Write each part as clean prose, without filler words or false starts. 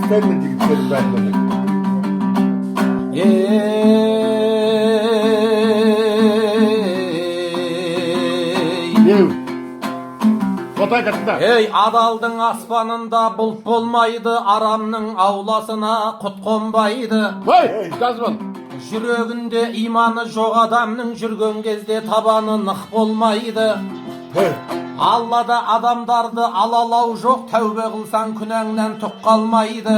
Jigitlerin ben demek. Ey adaldың аспанында бұлт болмайды, арамның ауласына құт қонбайды. Vay, жазбан. Жүрегінде иманы жоқ адамның жүрген кезде табаны нық болмайды. Аллада адамдарды алалау жоқ, тәубе қылсаң күнәңнен түк қалмайды.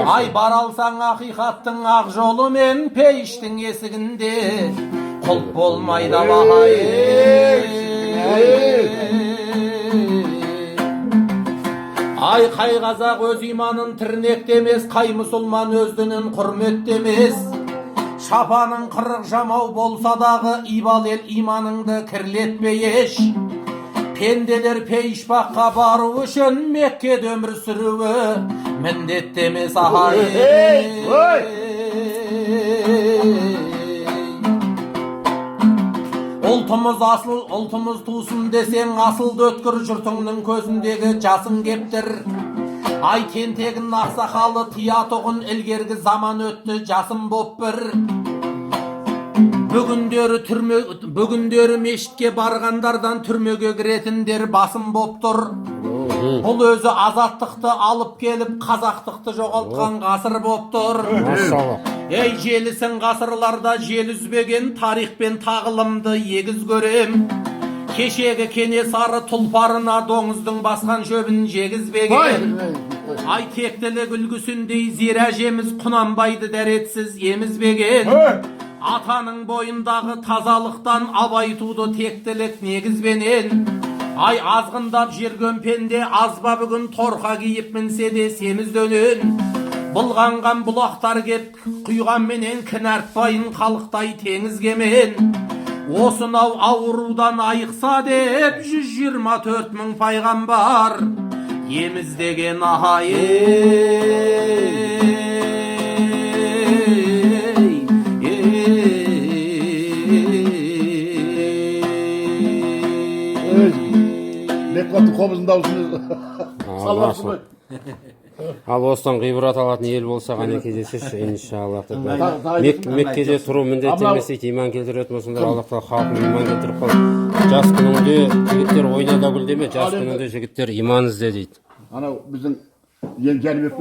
Ай баралсаң ақиқаттың ақ жолы мен пейіштің есігінде құлп болмайды Ай қай қазақ өз иманын тірнектемес, қай мұсылман өз дінін құрметтемес. Шапаның қырық жамау болса дағы, ибал ел иманыңды кірлетпе еш. Пенделер пейішбаққа бару үшін Меккеде өмір сүруі міндеттемес Ұлтымыз асыл, ұлтымыз тусын десең, асылды өткір жұртыңның көзіндегі жасың кептір. Ай тентегін ақсақалы тиятұғын ілгергі заман өтті жасым боп бір. Бүгіндері мешітке барғандардан түрмеге кіретіндер басым боп тұр. Бұл өзі азаттықты алып келіп, қазақтықты жоғалтқан ғасыр боп тұр. Ей желісін ғасырларда жел үзбеген, тарих пен тағылымды егіз көрем. Кешегі Кенесары тұлпарына доңыздың басқан шөбін жегізбеген. Ай тектілік үлгісіндей зира жеміз Құнанбайды дәретсіз емізбеген. Атаның бойындағы тазалықтан абайтуды тектілік негізбенен. Ай азғындап жерген пенде азба бүгін торқа киіп мінсе де семіздөнен. Бұлғанған бұлақтар кеп құйған менен кінәртпайын халықтай теңізгемен. Осынау аурудан айықса деп 124 мың пайғамбар еміздеген Лекваты қобыздың даусыны саларсың ғой. Ал осыдан ғибрат алатын ел болса ғана кездесеші, иншаллах. Меккеде тұру міндет емес дейді, иман келтіретін осындар Аллахқа халқын иман келтіріп қал. Жас күніңде жігіттер ойнада гүл деме, жас күніңде жігіттер иман ізде дейді. Анау біздің Жәнібек